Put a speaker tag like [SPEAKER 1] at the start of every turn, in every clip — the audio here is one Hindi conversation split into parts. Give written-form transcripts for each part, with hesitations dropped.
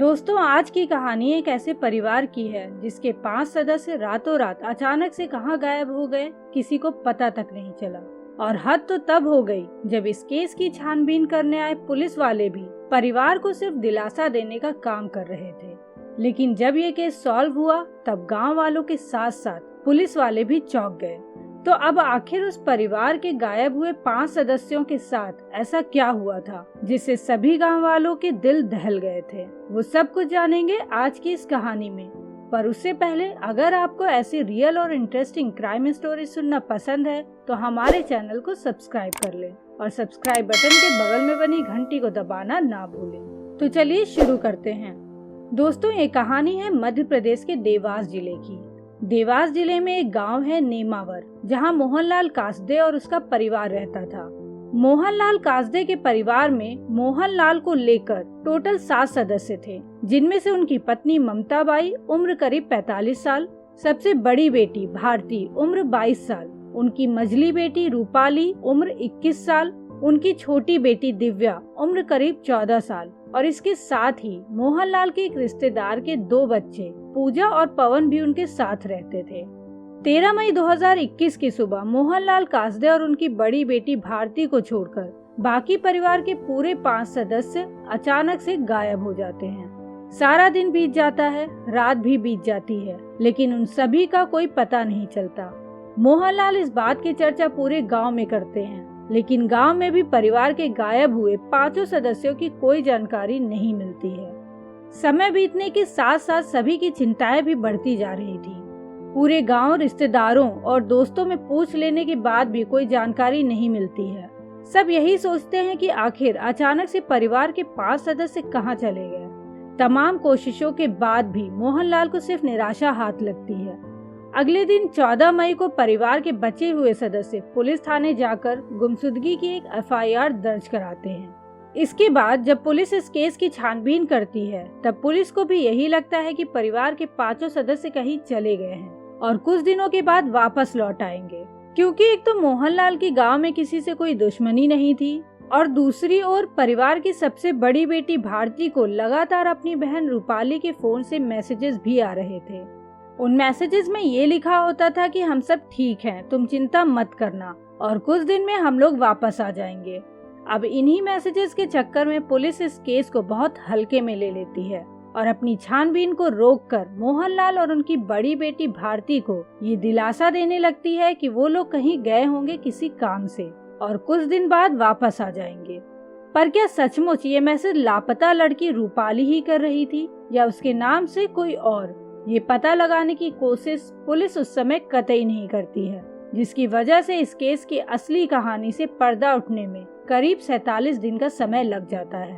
[SPEAKER 1] दोस्तों, आज की कहानी एक ऐसे परिवार की है जिसके 5 सदस्य रातों रात अचानक से कहां गायब हो गए, किसी को पता तक नहीं चला। और हद तो तब हो गई जब इस केस की छानबीन करने आए पुलिस वाले भी परिवार को सिर्फ दिलासा देने का काम कर रहे थे। लेकिन जब ये केस सॉल्व हुआ तब गांव वालों के साथ साथ पुलिस वाले भी चौंक गए। तो अब आखिर उस परिवार के गायब हुए 5 सदस्यों के साथ ऐसा क्या हुआ था जिससे सभी गांव वालों के दिल दहल गए थे, वो सब कुछ जानेंगे आज की इस कहानी में। पर उससे पहले अगर आपको ऐसी रियल और इंटरेस्टिंग क्राइम स्टोरी सुनना पसंद है तो हमारे चैनल को सब्सक्राइब कर लें और सब्सक्राइब बटन के बगल में बनी घंटी को दबाना ना भूलें। तो चलिए शुरू करते हैं। दोस्तों, ये कहानी है मध्य प्रदेश के देवास जिले की। देवास जिले में एक गांव है नेमावर, जहां मोहनलाल कासदे और उसका परिवार रहता था। मोहनलाल कासदे के परिवार में मोहनलाल को लेकर टोटल 7 सदस्य थे, जिनमें से उनकी पत्नी ममता बाई उम्र करीब 45 साल, सबसे बड़ी बेटी भारती उम्र 22 साल, उनकी मझली बेटी रूपाली उम्र 21 साल, उनकी छोटी बेटी दिव्या उम्र करीब 14 साल और इसके साथ ही मोहनलाल के एक रिश्तेदार के 2 बच्चे पूजा और पवन भी उनके साथ रहते थे। 13 मई 2021 की सुबह मोहनलाल कासदे और उनकी बड़ी बेटी भारती को छोड़कर बाकी परिवार के पूरे 5 सदस्य अचानक से गायब हो जाते हैं। सारा दिन बीत जाता है, रात भी बीत जाती है, लेकिन उन सभी का कोई पता नहीं चलता। मोहनलाल इस बात की चर्चा पूरे गांव में करते हैं, लेकिन गांव में भी परिवार के गायब हुए 5 सदस्यों की कोई जानकारी नहीं मिलती है। समय बीतने के साथ साथ सभी की चिंताएं भी बढ़ती जा रही थी। पूरे गांव, रिश्तेदारों और दोस्तों में पूछ लेने के बाद भी कोई जानकारी नहीं मिलती है। सब यही सोचते हैं कि आखिर अचानक से परिवार के 5 सदस्य कहां चले गए। तमाम कोशिशों के बाद भी मोहनलाल को सिर्फ निराशा हाथ लगती है। अगले दिन 14 मई को परिवार के बचे हुए सदस्य पुलिस थाने जाकर गुमशुदगी की एक FIR दर्ज कराते हैं। इसके बाद जब पुलिस इस केस की छानबीन करती है तब पुलिस को भी यही लगता है कि परिवार के 5 सदस्य कहीं चले गए हैं और कुछ दिनों के बाद वापस लौट आएंगे, क्योंकि एक तो मोहनलाल की गांव में किसी से कोई दुश्मनी नहीं थी और दूसरी ओर परिवार की सबसे बड़ी बेटी भारती को लगातार अपनी बहन रूपाली के फोन से मैसेजेस भी आ रहे थे। उन मैसेजेस में ये लिखा होता था कि हम सब ठीक हैं, तुम चिंता मत करना और कुछ दिन में हम लोग वापस आ जाएंगे। अब इन्हीं मैसेजेस के चक्कर में पुलिस इस केस को बहुत हल्के में ले लेती है और अपनी छानबीन को रोककर मोहनलाल और उनकी बड़ी बेटी भारती को ये दिलासा देने लगती है कि वो लोग कहीं गए होंगे किसी काम से और कुछ दिन बाद वापस आ जाएंगे। पर क्या सचमुच ये मैसेज लापता लड़की रूपाली ही कर रही थी या उसके नाम से कोई और? ये पता लगाने की कोशिश पुलिस उस समय कतई नहीं करती है, जिसकी वजह से इस केस की असली कहानी से पर्दा उठने में करीब 47 दिन का समय लग जाता है।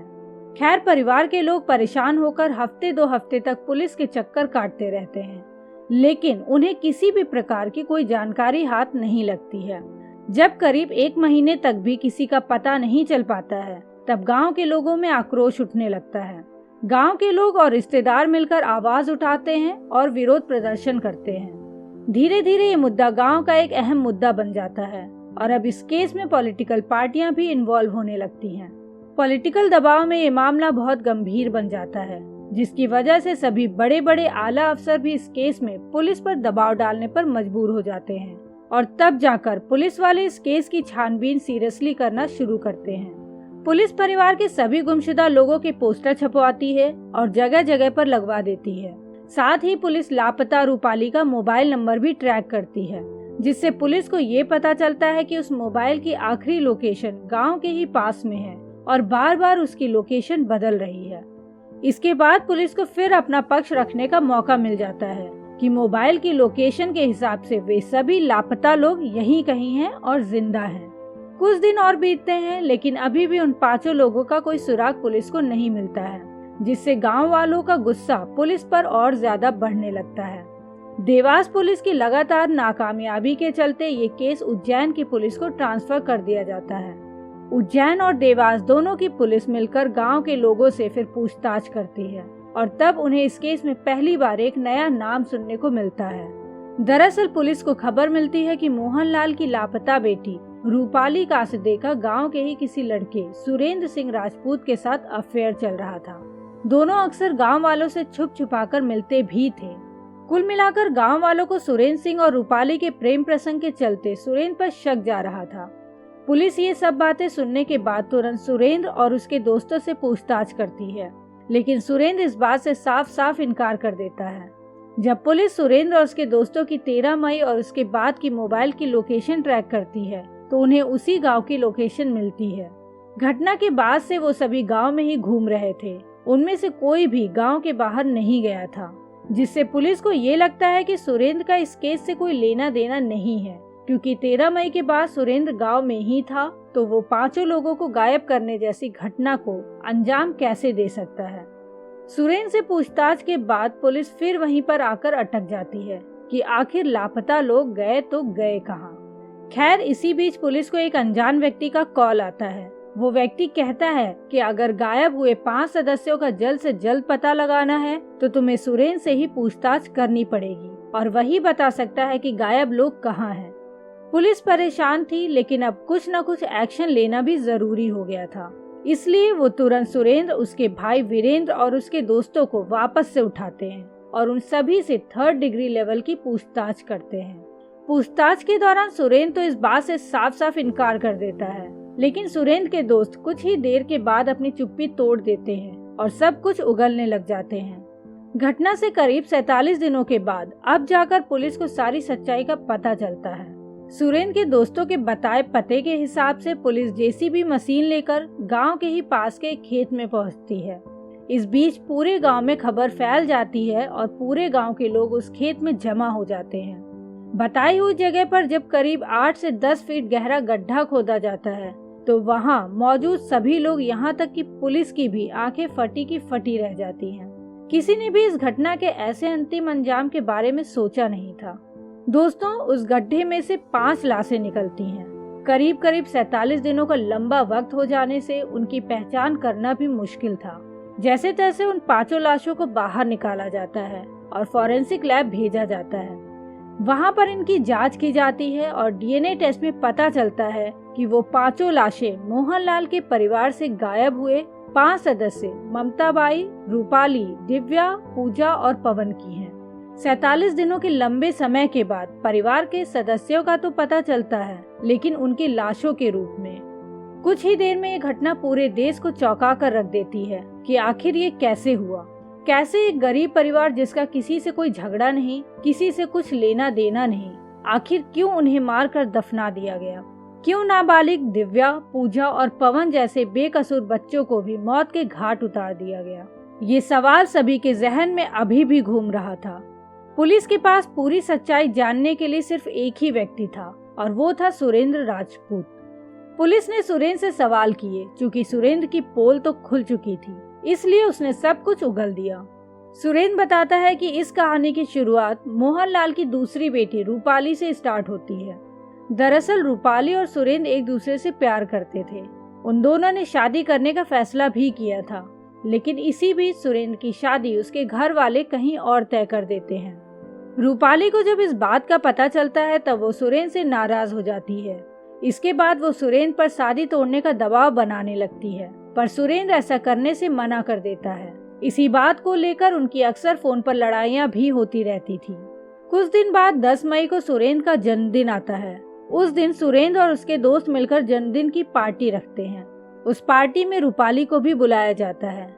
[SPEAKER 1] खैर, परिवार के लोग परेशान होकर हफ्ते 2 हफ्ते तक पुलिस के चक्कर काटते रहते हैं, लेकिन उन्हें किसी भी प्रकार की कोई जानकारी हाथ नहीं लगती है। जब करीब 1 महीने तक भी किसी का पता नहीं चल पाता है तब गांव के लोगों में आक्रोश उठने लगता है। गांव के लोग और रिश्तेदार मिलकर आवाज उठाते हैं और विरोध प्रदर्शन करते हैं। धीरे धीरे ये मुद्दा गांव का एक अहम मुद्दा बन जाता है और अब इस केस में पॉलिटिकल पार्टियां भी इन्वॉल्व होने लगती हैं। पॉलिटिकल दबाव में ये मामला बहुत गंभीर बन जाता है, जिसकी वजह से सभी बड़े बड़े आला अफसर भी इस केस में पुलिस पर दबाव डालने पर मजबूर हो जाते हैं और तब जाकर पुलिस वाले इस केस की छानबीन सीरियसली करना शुरू करते हैं। पुलिस परिवार के सभी गुमशुदा लोगों के पोस्टर छपवाती है और जगह जगह पर लगवा देती है। साथ ही पुलिस लापता रूपाली का मोबाइल नंबर भी ट्रैक करती है, जिससे पुलिस को ये पता चलता है कि उस मोबाइल की आखिरी लोकेशन गांव के ही पास में है और बार बार उसकी लोकेशन बदल रही है। इसके बाद पुलिस को फिर अपना पक्ष रखने का मौका मिल जाता है कि मोबाइल की लोकेशन के हिसाब से वे सभी लापता लोग यहीं कहीं हैं और जिंदा हैं। कुछ दिन और बीतते हैं, लेकिन अभी भी उन 5 लोगों का कोई सुराग पुलिस को नहीं मिलता है, जिससे गांव वालों का गुस्सा पुलिस पर और ज्यादा बढ़ने लगता है। देवास पुलिस की लगातार नाकामयाबी के चलते ये केस उज्जैन की पुलिस को ट्रांसफर कर दिया जाता है। उज्जैन और देवास दोनों की पुलिस मिलकर गांव के लोगों से फिर पूछताछ करती है और तब उन्हें इस केस में पहली बार एक नया नाम सुनने को मिलता है। दरअसल पुलिस को खबर मिलती है कि मोहनलाल की लापता बेटी रूपाली कासदे का गांव के ही किसी लड़के सुरेंद्र सिंह राजपूत के साथ अफेयर चल रहा था। दोनों अक्सर गांव वालों से छुप छुपाकर मिलते भी थे। कुल मिलाकर गांव वालों को सुरेंद्र सिंह और रूपाली के प्रेम प्रसंग के चलते सुरेंद्र पर शक जा रहा था। पुलिस ये सब बातें सुनने के बाद तुरंत सुरेंद्र और उसके दोस्तों से पूछताछ करती है, लेकिन सुरेंद्र इस बात से साफ साफ इनकार कर देता है। जब पुलिस सुरेंद्र और उसके दोस्तों की 13 मई और उसके बाद की मोबाइल की लोकेशन ट्रैक करती है तो उन्हें उसी गांव की लोकेशन मिलती है। घटना के बाद से वो सभी गांव में ही घूम रहे थे। उनमें से कोई भी गांव के बाहर नहीं गया था, जिससे पुलिस को ये लगता है कि सुरेंद्र का इस केस से कोई लेना देना नहीं है, क्योंकि 13 मई के बाद सुरेंद्र गांव में ही था, तो वो 5 लोगों को गायब करने जैसी घटना को अंजाम कैसे दे सकता है। सुरेंद्र से पूछताछ के बाद पुलिस फिर वहीं पर आकर अटक जाती है कि आखिर लापता लोग गए तो गए कहाँ। खैर, इसी बीच पुलिस को एक अनजान व्यक्ति का कॉल आता है। वो व्यक्ति कहता है कि अगर गायब हुए 5 सदस्यों का जल्द से जल्द पता लगाना है तो तुम्हें सुरेंद्र से ही पूछताछ करनी पड़ेगी और वही बता सकता है कि गायब लोग कहाँ हैं। पुलिस परेशान थी, लेकिन अब कुछ न कुछ एक्शन लेना भी जरूरी हो गया था। इसलिए वो तुरंत सुरेंद्र, उसके भाई वीरेंद्र और उसके दोस्तों को वापस से उठाते हैं और उन सभी से 3rd डिग्री लेवल की पूछताछ करते हैं। पूछताछ के दौरान सुरेंद्र तो इस बात से साफ साफ इनकार कर देता है, लेकिन सुरेंद्र के दोस्त कुछ ही देर के बाद अपनी चुप्पी तोड़ देते हैं और सब कुछ उगलने लग जाते हैं। घटना से करीब 47 दिनों के बाद अब जाकर पुलिस को सारी सच्चाई का पता चलता है। सुरेंद्र के दोस्तों के बताए पते के हिसाब से पुलिस जेसीबी मशीन लेकर गांव के ही पास के एक खेत में पहुंचती है। इस बीच पूरे गांव में खबर फैल जाती है और पूरे गांव के लोग उस खेत में जमा हो जाते हैं। बताई हुई जगह पर जब करीब 8 से 10 फीट गहरा गड्ढा खोदा जाता है तो वहां मौजूद सभी लोग, यहाँ तक कि पुलिस की भी आंखें फटी की फटी रह जाती हैं। किसी ने भी इस घटना के ऐसे अंतिम अंजाम के बारे में सोचा नहीं था। दोस्तों, उस गड्ढे में से 5 लाशें निकलती हैं। करीब 47 दिनों का लंबा वक्त हो जाने से उनकी पहचान करना भी मुश्किल था। जैसे तैसे उन 5 लाशों को बाहर निकाला जाता है और फॉरेंसिक लैब भेजा जाता है। वहां पर इनकी जांच की जाती है और डीएनए टेस्ट में पता चलता है कि वो 5 लाशें मोहनलाल के परिवार से गायब हुए 5 सदस्य ममता बाई, रूपाली, दिव्या, पूजा और पवन की हैं। 47 दिनों के लंबे समय के बाद परिवार के सदस्यों का तो पता चलता है, लेकिन उनकी लाशों के रूप में। कुछ ही देर में ये घटना पूरे देश को चौंका कर रख देती है कि आखिर ये कैसे हुआ। कैसे एक गरीब परिवार जिसका किसी से कोई झगड़ा नहीं, किसी से कुछ लेना देना नहीं, आखिर क्यों उन्हें मारकर दफना दिया गया? क्यों नाबालिग दिव्या, पूजा और पवन जैसे बेकसूर बच्चों को भी मौत के घाट उतार दिया गया? ये सवाल सभी के जहन में अभी भी घूम रहा था। पुलिस के पास पूरी सच्चाई जानने के लिए सिर्फ एक ही व्यक्ति था और वो था सुरेंद्र राजपूत। पुलिस ने सुरेंद्र से सवाल किए। चूंकि सुरेंद्र की पोल तो खुल चुकी थी, इसलिए उसने सब कुछ उगल दिया। सुरेंद्र बताता है कि इस कहानी की शुरुआत मोहनलाल की दूसरी बेटी रूपाली से स्टार्ट होती है। दरअसल रूपाली और सुरेंद्र एक दूसरे से प्यार करते थे। उन दोनों ने शादी करने का फैसला भी किया था, लेकिन इसी बीच सुरेंद्र की शादी उसके घर वाले कहीं और तय कर देते हैं। रूपाली को जब इस बात का पता चलता है तब वो सुरेंद्र से नाराज हो जाती है। इसके बाद वो सुरेंद्र पर शादी तोड़ने का दबाव बनाने लगती है, पर सुरेंद्र ऐसा करने से मना कर देता है। इसी बात को लेकर उनकी अक्सर फोन पर लड़ाइयाँ भी होती रहती थी। कुछ दिन बाद 10 मई को सुरेंद्र का जन्मदिन आता है। उस दिन सुरेंद्र और उसके दोस्त मिलकर जन्मदिन की पार्टी रखते हैं। उस पार्टी में रूपाली को भी बुलाया जाता है।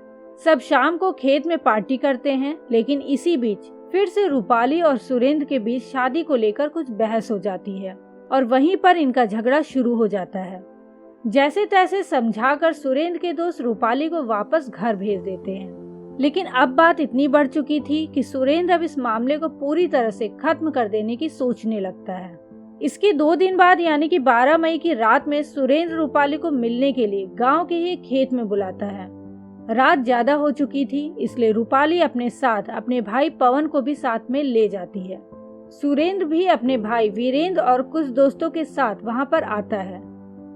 [SPEAKER 1] सब शाम को खेत में पार्टी करते हैं, लेकिन इसी बीच फिर से रूपाली और सुरेंद्र के बीच शादी को लेकर कुछ बहस हो जाती है और वहीं पर इनका झगड़ा शुरू हो जाता है। जैसे तैसे समझाकर सुरेंद्र के दोस्त रूपाली को वापस घर भेज देते हैं, लेकिन अब बात इतनी बढ़ चुकी थी कि सुरेंद्र अब इस मामले को पूरी तरह से खत्म कर देने की सोचने लगता है। इसके 2 दिन बाद यानी कि 12 मई की रात में सुरेंद्र रूपाली को मिलने के लिए गांव के ही खेत में बुलाता है। रात ज्यादा हो चुकी थी, इसलिए रूपाली अपने साथ अपने भाई पवन को भी साथ में ले जाती है। सुरेंद्र भी अपने भाई वीरेंद्र और कुछ दोस्तों के साथ वहां पर आता है।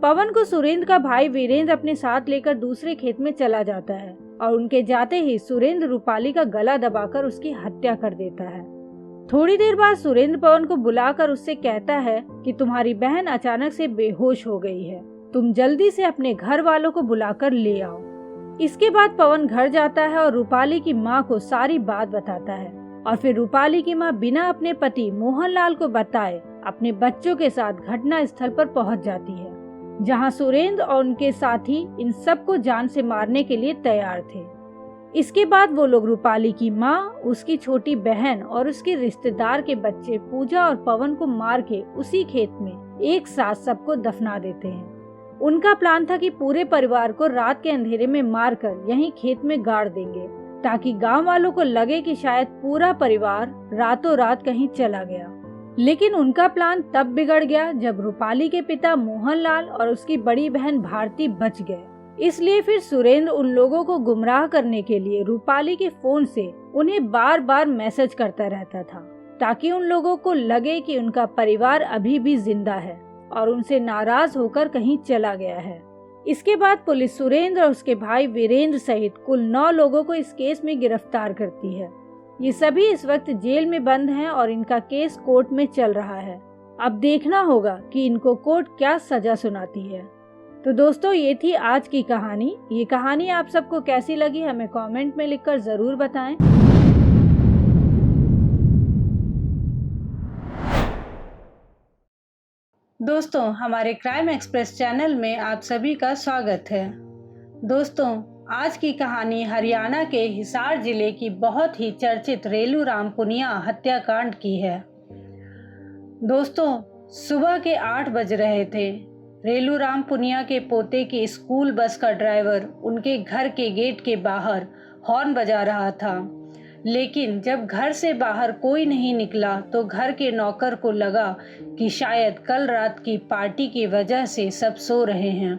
[SPEAKER 1] पवन को सुरेंद्र का भाई वीरेंद्र अपने साथ लेकर दूसरे खेत में चला जाता है और उनके जाते ही सुरेंद्र रूपाली का गला दबाकर उसकी हत्या कर देता है। थोड़ी देर बाद सुरेंद्र पवन को बुलाकर उससे कहता है कि तुम्हारी बहन अचानक से बेहोश हो गई है, तुम जल्दी से अपने घर वालों को बुलाकर ले आओ। इसके बाद पवन घर जाता है और रूपाली की माँ को सारी बात बताता है और फिर रूपाली की माँ बिना अपने पति मोहनलाल को बताए अपने बच्चों के साथ घटना स्थल पर पहुंच जाती है, जहां सुरेंद्र और उनके साथी इन सबको जान से मारने के लिए तैयार थे। इसके बाद वो लोग रूपाली की माँ, उसकी छोटी बहन और उसके रिश्तेदार के बच्चे पूजा और पवन को मार के उसी खेत में एक साथ सबको दफना देते हैं। उनका प्लान था कि पूरे परिवार को रात के अंधेरे में मारकर यहीं खेत में गाड़ देंगे, ताकि गांव वालों को लगे कि शायद पूरा परिवार रातों रात कहीं चला गया। लेकिन उनका प्लान तब बिगड़ गया जब रूपाली के पिता मोहनलाल और उसकी बड़ी बहन भारती बच गए। इसलिए फिर सुरेंद्र उन लोगों को गुमराह करने के लिए रूपाली के फोन से उन्हें बार बार मैसेज करता रहता था, ताकि उन लोगों को लगे कि उनका परिवार अभी भी जिंदा है और उनसे नाराज होकर कहीं चला गया है। इसके बाद पुलिस सुरेंद्र और उसके भाई वीरेंद्र सहित कुल 9 लोगों को इस केस में गिरफ्तार करती है। ये सभी इस वक्त जेल में बंद हैं और इनका केस कोर्ट में चल रहा है। अब देखना होगा कि इनको कोर्ट क्या सजा सुनाती है। तो दोस्तों, ये थी आज की कहानी। ये कहानी आप सबको कैसी लगी हमें कमेंट में लिखकर जरूर बताएं। दोस्तों, हमारे क्राइम एक्सप्रेस चैनल में आप सभी का स्वागत है। दोस्तों, आज की कहानी हरियाणा के हिसार जिले की बहुत ही चर्चित रेलू राम पुनिया हत्याकांड की है। दोस्तों, सुबह के 8 बज रहे थे। रेलू राम पुनिया के पोते की स्कूल बस का ड्राइवर उनके घर के गेट के बाहर हॉर्न बजा रहा था, लेकिन जब घर से बाहर कोई नहीं निकला तो घर के नौकर को लगा कि शायद कल रात की पार्टी की वजह से सब सो रहे हैं।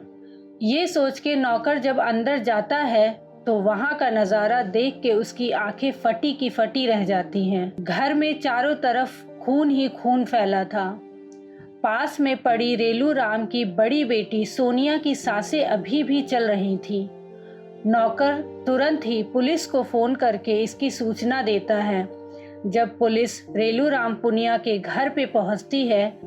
[SPEAKER 1] ये सोच के नौकर जब अंदर जाता है तो वहाँ का नज़ारा देख के उसकी आंखें फटी की फटी रह जाती हैं। घर में चारों तरफ खून ही खून फैला था। पास में पड़ी रेलू राम की बड़ी बेटी सोनिया की सांसें अभी भी चल रही थी। नौकर तुरंत ही पुलिस को फोन करके इसकी सूचना देता है। जब पुलिस रेलू राम पुनिया के घर पे पहुंचती है,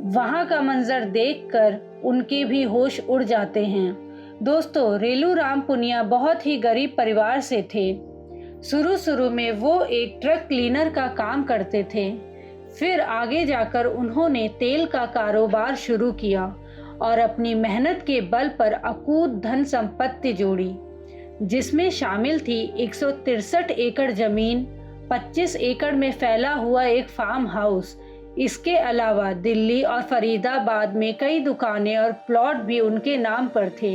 [SPEAKER 1] वहां का मंजर देखकर उनके भी होश उड़ जाते हैं। दोस्तों, रेलू राम पुनिया बहुत ही गरीब परिवार से थे। शुरू में वो एक ट्रक क्लीनर का काम करते थे। फिर आगे जाकर उन्होंने तेल का कारोबार शुरू किया और अपनी मेहनत के बल पर अकूत धन संपत्ति जोड़ी, जिसमें शामिल थी 163 एकड़ जमीन, 25 एकड़ में फैला हुआ एक फार्म हाउस। इसके अलावा दिल्ली और फरीदाबाद में कई दुकानें और प्लॉट भी उनके नाम पर थे।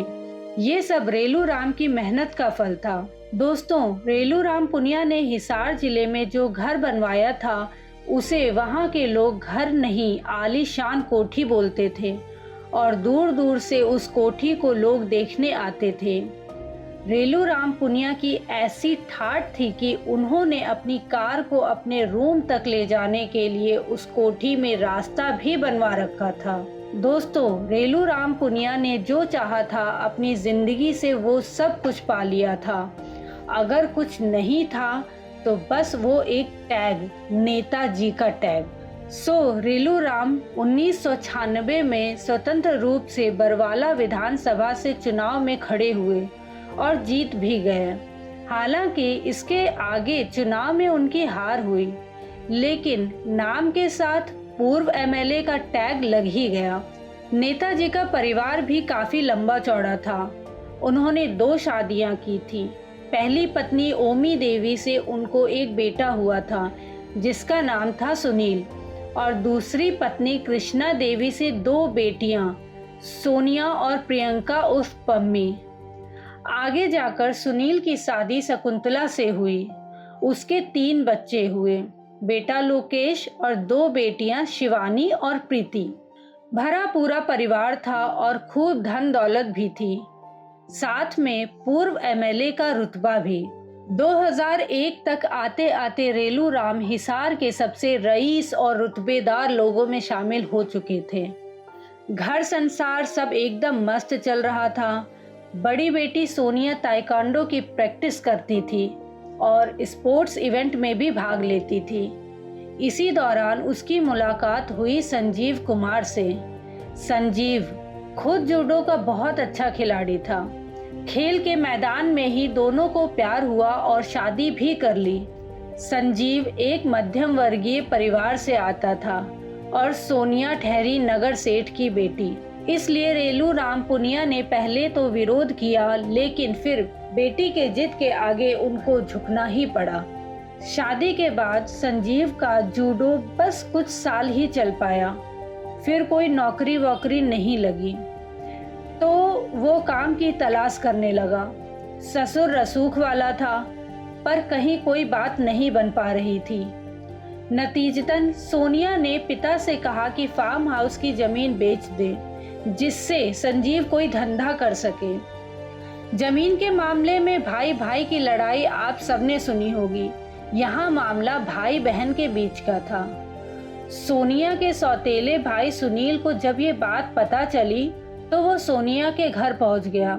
[SPEAKER 1] ये सब रेलू राम की मेहनत का फल था। दोस्तों, रेलू राम पुनिया ने हिसार जिले में जो घर बनवाया था उसे वहाँ के लोग घर नहीं आलीशान कोठी बोलते थे और दूर दूर से उस कोठी को लोग देखने आते थे। रेलू राम पुनिया की ऐसी ठाठ थी कि उन्होंने अपनी कार को अपने रूम तक ले जाने के लिए उस कोठी में रास्ता भी बनवा रखा था। दोस्तों, रेलू राम पुनिया ने जो चाहा था अपनी जिंदगी से वो सब कुछ पा लिया था। अगर कुछ नहीं था तो बस वो एक टैग, नेताजी का टैग। रेलू राम 1996 में स्वतंत्र रूप से बरवाला विधानसभा से चुनाव में खड़े हुए और जीत भी गए। हालांकि इसके आगे चुनाव में उनकी हार हुई, लेकिन नाम के साथ पूर्व एमएलए का टैग लग ही गया। नेताजी का परिवार भी काफी लंबा चौड़ा था। उन्होंने 2 शादियां की थी। पहली पत्नी ओमी देवी से उनको एक बेटा हुआ था जिसका नाम था सुनील, और दूसरी पत्नी कृष्णा देवी से 2 बेटियां सोनिया और प्रियंका उर्फ पम्मी। आगे जाकर सुनील की शादी शकुंतला से हुई। उसके 3 बच्चे हुए, बेटा लोकेश और 2 बेटियां शिवानी और प्रीति। भरा पूरा परिवार था और खूब धन दौलत भी थी, साथ में पूर्व एमएलए का रुतबा भी। 2001 तक आते आते रेलू राम हिसार के सबसे रईस और रुतबेदार लोगों में शामिल हो चुके थे। घर संसार सब एकदम मस्त चल रहा था। बड़ी बेटी सोनिया ताइक्वांडो की प्रैक्टिस करती थी और स्पोर्ट्स इवेंट में भी भाग लेती थी। इसी दौरान उसकी मुलाकात हुई संजीव कुमार से। संजीव खुद जूडो का बहुत अच्छा खिलाड़ी था। खेल के मैदान में ही दोनों को प्यार हुआ और शादी भी कर ली। संजीव एक मध्यम वर्गीय परिवार से आता था और सोनिया ठहरी नगर सेठ की बेटी। इसलिए रेलू राम पुनिया ने पहले तो विरोध किया, लेकिन फिर बेटी के जिद के आगे उनको झुकना ही पड़ा। शादी के बाद संजीव का जूडो बस कुछ साल ही चल पाया, फिर कोई नौकरी वोकरी नहीं लगी तो वो काम की तलाश करने लगा। ससुर रसूख वाला था, पर कहीं कोई बात नहीं बन पा रही थी। नतीजतन सोनिया ने पिता से कहा कि फार्म हाउस की जमीन बेच दे, जिससे संजीव कोई धंधा कर सके। जमीन के मामले में भाई भाई की लड़ाई आप सबने सुनी होगी। यहाँ मामला भाई बहन के बीच का था। सोनिया के सौतेले भाई सुनील को जब ये बात पता चली तो वो सोनिया के घर पहुंच गया।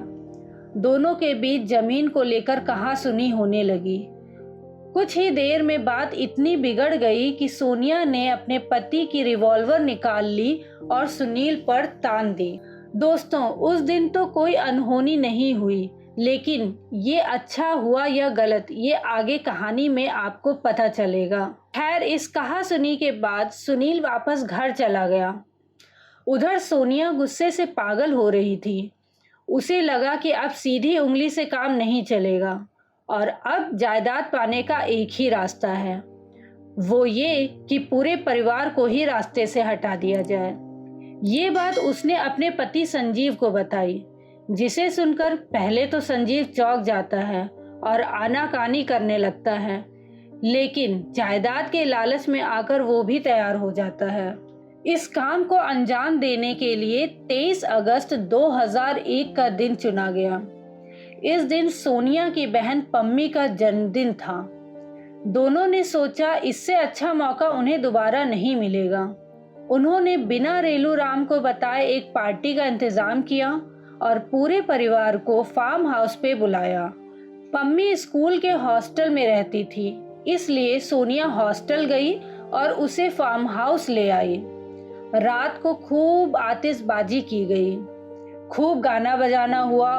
[SPEAKER 1] दोनों के बीच जमीन को लेकर कहासुनी होने लगी। कुछ ही देर में बात इतनी बिगड़ गई कि सोनिया ने अपने पति की रिवॉल्वर निकाल ली और सुनील पर तान दी। दोस्तों, उस दिन तो कोई अनहोनी नहीं हुई, लेकिन ये अच्छा हुआ या गलत, ये आगे कहानी में आपको पता चलेगा। खैर, इस कहासुनी के बाद सुनील वापस घर चला गया। उधर सोनिया गुस्से से पागल हो रही थी। उसे लगा कि अब सीधी उंगली से काम नहीं चलेगा और अब जायदाद पाने का एक ही रास्ता है, वो ये कि पूरे परिवार को ही रास्ते से हटा दिया जाए। ये बात उसने अपने पति संजीव को बताई, जिसे सुनकर पहले तो संजीव चौंक जाता है और आनाकानी करने लगता है, लेकिन जायदाद के लालच में आकर वो भी तैयार हो जाता है। इस काम को अंजाम देने के लिए 23 अगस्त 2001 का दिन चुना गया। इस दिन सोनिया की बहन पम्मी का जन्मदिन था। दोनों ने सोचा इससे अच्छा मौका उन्हें दोबारा नहीं मिलेगा। उन्होंने बिना रेलू राम को बताए एक पार्टी का इंतजाम किया और पूरे परिवार को फार्म हाउस पे बुलाया। पम्मी स्कूल के हॉस्टल में रहती थी, इसलिए सोनिया हॉस्टल गई और उसे फार्म हाउस ले आई। रात को खूब आतिशबाजी की गई, खूब गाना बजाना हुआ।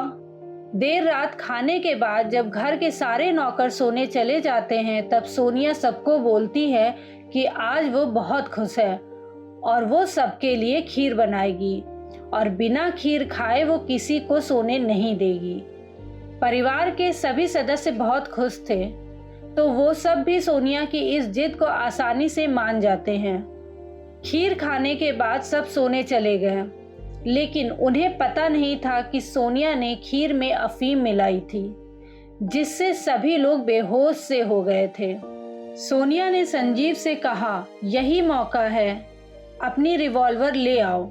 [SPEAKER 1] देर रात खाने के बाद जब घर के सारे नौकर सोने चले जाते हैं, तब सोनिया सबको बोलती है कि आज वो बहुत खुश है और वो सबके लिए खीर बनाएगी और बिना खीर खाए वो किसी को सोने नहीं देगी। परिवार के सभी सदस्य बहुत खुश थे, तो वो सब भी सोनिया की इस जिद को आसानी से मान जाते हैं। खीर खाने के बाद सब सोने चले गए, लेकिन उन्हें पता नहीं था कि सोनिया ने खीर में अफीम मिलाई थी, जिससे सभी लोग बेहोश से हो गए थे। सोनिया ने संजीव से कहा, यही मौका है, अपनी रिवॉल्वर ले आओ।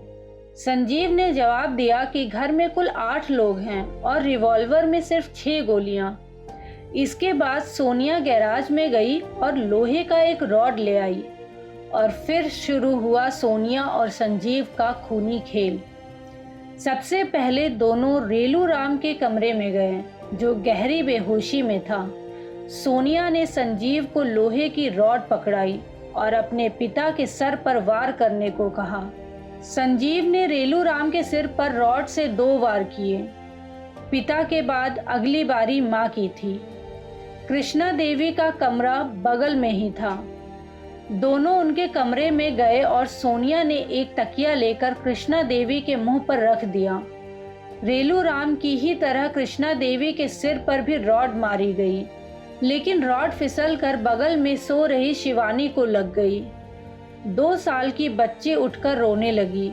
[SPEAKER 1] संजीव ने जवाब दिया कि घर में कुल 8 लोग हैं और रिवॉल्वर में सिर्फ 6 गोलियां। इसके बाद सोनिया गैराज में गई और लोहे का एक रॉड ले आई और फिर शुरू हुआ सोनिया और संजीव का खूनी खेल। सबसे पहले दोनों रेलू राम के कमरे में गए, जो गहरी बेहोशी में था। सोनिया ने संजीव को लोहे की रॉड पकड़ाई और अपने पिता के सर पर वार करने को कहा। संजीव ने रेलू राम के सिर पर रॉड से 2 वार किए। पिता के बाद अगली बारी माँ की थी। कृष्णा देवी का कमरा बगल में ही था। दोनों उनके कमरे में गए और सोनिया ने एक तकिया लेकर कृष्णा देवी के मुंह पर रख दिया। रेलू राम की ही तरह कृष्णा देवी के सिर पर भी रॉड मारी गई, लेकिन रॉड फिसल कर बगल में सो रही शिवानी को लग गई। 2 साल की बच्ची उठकर रोने लगी।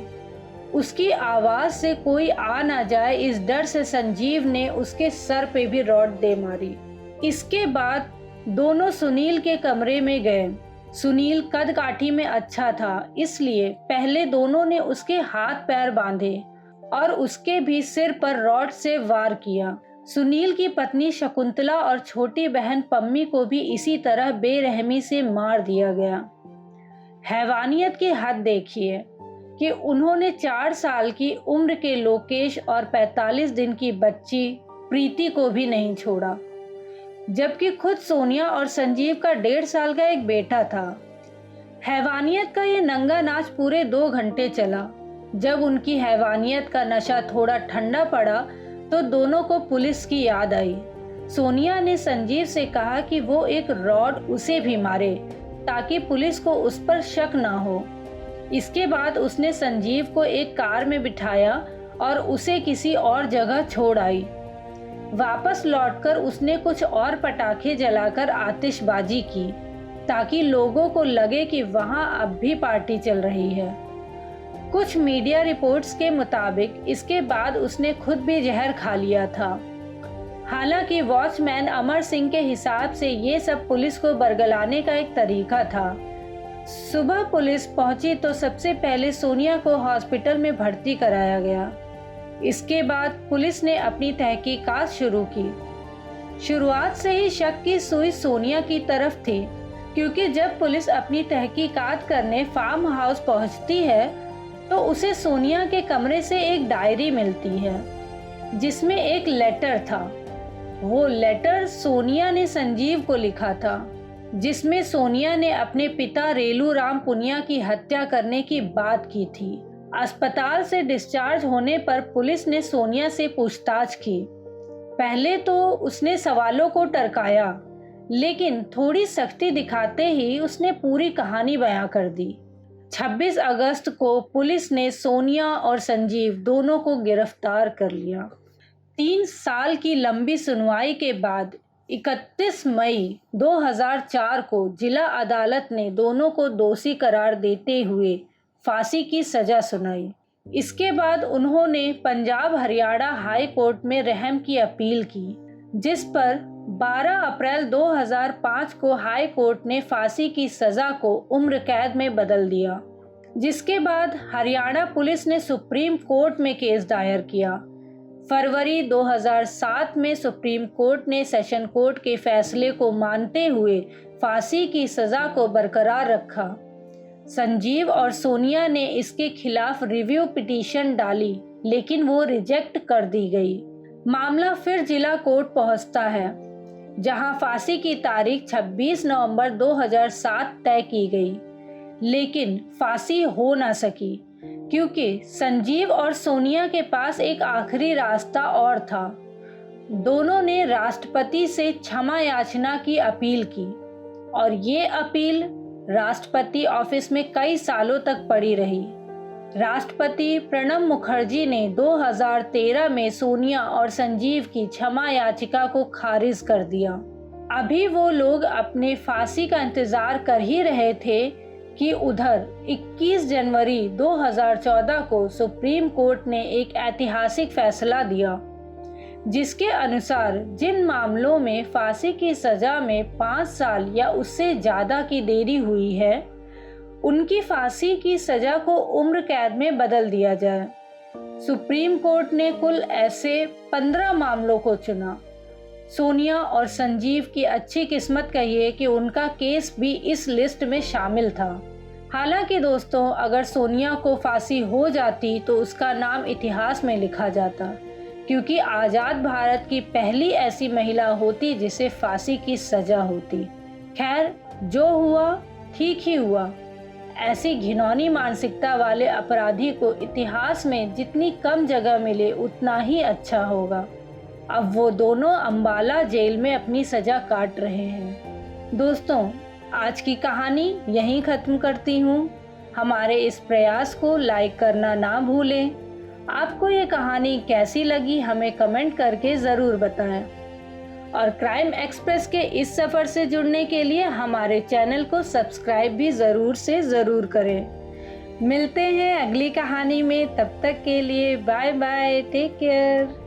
[SPEAKER 1] उसकी आवाज से कोई आ ना जाए, इस डर से संजीव ने उसके सर पे भी रॉड दे मारी। इसके बाद दोनों सुनील के कमरे में गए। सुनील कद काठी में अच्छा था, इसलिए पहले दोनों ने उसके हाथ पैर बांधे और उसके भी सिर पर रॉड से वार किया। सुनील की पत्नी शकुंतला और छोटी बहन पम्मी को भी इसी तरह बेरहमी से मार दिया गया। हैवानियत की हद देखिए कि उन्होंने 4 साल की उम्र के लोकेश और 45 दिन की बच्ची प्रीति को भी नहीं छोड़ा, जबकि खुद सोनिया और संजीव का 1.5 साल का एक बेटा था। हैवानियत का ये नंगा नाच पूरे 2 घंटे चला। जब उनकी हैवानियत का नशा थोड़ा ठंडा पड़ा तो दोनों को पुलिस की याद आई। सोनिया ने संजीव से कहा कि वो एक रॉड उसे भी मारे ताकि पुलिस को उस पर शक ना हो। इसके बाद उसने संजीव को एक कार में बिठाया और उसे किसी और जगह छोड़ आई। वापस लौटकर उसने कुछ और पटाखे जलाकर आतिशबाजी की ताकि लोगों को लगे कि वहां अब भी पार्टी चल रही है। कुछ मीडिया रिपोर्ट्स के मुताबिक इसके बाद उसने खुद भी जहर खा लिया था। हालांकि वॉचमैन अमर सिंह के हिसाब से ये सब पुलिस को बरगलाने का एक तरीका था। सुबह पुलिस पहुंची तो सबसे पहले सोनिया को हॉस्पिटल में भर्ती कराया गया। इसके बाद पुलिस ने अपनी तहकीकात शुरू की। शुरुआत से ही शक की सुई सोनिया की तरफ थी, क्योंकि जब पुलिस अपनी तहकीकात करने फार्म हाउस पहुंचती है तो उसे सोनिया के कमरे से एक डायरी मिलती है जिसमें एक लेटर था। वो लेटर सोनिया ने संजीव को लिखा था, जिसमें सोनिया ने अपने पिता रेलू राम पुनिया की हत्या करने की बात की थी। अस्पताल से डिस्चार्ज होने पर पुलिस ने सोनिया से पूछताछ की। पहले तो उसने सवालों को टरकाया, लेकिन थोड़ी सख्ती दिखाते ही उसने पूरी कहानी बयां कर दी। 26 अगस्त को पुलिस ने सोनिया और संजीव दोनों को गिरफ्तार कर लिया। 3 साल की लंबी सुनवाई के बाद 31 मई 2004 को जिला अदालत ने दोनों को दोषी करार देते हुए फांसी की सजा सुनाई। इसके बाद उन्होंने पंजाब हरियाणा हाई कोर्ट में रहम की अपील की, जिस पर 12 अप्रैल 2005 को हाई कोर्ट ने फांसी की सजा को उम्र कैद में बदल दिया। जिसके बाद हरियाणा पुलिस ने सुप्रीम कोर्ट में केस दायर किया। फरवरी 2007 में सुप्रीम कोर्ट ने सेशन कोर्ट के फैसले को मानते हुए फांसी की सजा को बरकरार रखा। संजीव और सोनिया ने इसके खिलाफ रिव्यू पिटीशन डाली, लेकिन वो रिजेक्ट कर दी गई। मामला फिर जिला कोर्ट पहुंचता है, जहां फांसी की तारीख 26 नवंबर 2007 तय की गई, लेकिन फांसी हो ना सकी क्योंकि संजीव और सोनिया के पास एक आखिरी रास्ता और था। दोनों ने राष्ट्रपति से क्षमा याचना की अपील की और ये अपील राष्ट्रपति ऑफिस में कई सालों तक पड़ी रही। राष्ट्रपति प्रणब मुखर्जी ने 2013 में सोनिया और संजीव की क्षमा याचिका को खारिज कर दिया। अभी वो लोग अपने फांसी का इंतजार कर ही रहे थे कि उधर 21 जनवरी 2014 को सुप्रीम कोर्ट ने एक ऐतिहासिक फैसला दिया, जिसके अनुसार जिन मामलों में फांसी की सजा में 5 साल या उससे ज्यादा की देरी हुई है, उनकी फांसी की सजा को उम्र कैद में बदल दिया जाए। सुप्रीम कोर्ट ने कुल ऐसे 15 मामलों को चुना। सोनिया और संजीव की अच्छी किस्मत कहिए कि उनका केस भी इस लिस्ट में शामिल था। हालांकि दोस्तों, अगर सोनिया को फांसी हो जाती तो उसका नाम इतिहास में लिखा जाता, क्योंकि आज़ाद भारत की पहली ऐसी महिला होती जिसे फांसी की सजा होती। खैर, जो हुआ ठीक ही हुआ। ऐसी घिनौनी मानसिकता वाले अपराधी को इतिहास में जितनी कम जगह मिले उतना ही अच्छा होगा। अब वो दोनों अंबाला जेल में अपनी सजा काट रहे हैं। दोस्तों, आज की कहानी यहीं ख़त्म करती हूँ। हमारे इस प्रयास को लाइक करना ना भूलें। आपको ये कहानी कैसी लगी हमें कमेंट करके ज़रूर बताएं। और क्राइम एक्सप्रेस के इस सफ़र से जुड़ने के लिए हमारे चैनल को सब्सक्राइब भी ज़रूर से ज़रूर करें। मिलते हैं अगली कहानी में, तब तक के लिए बाय बाय, टेक केयर।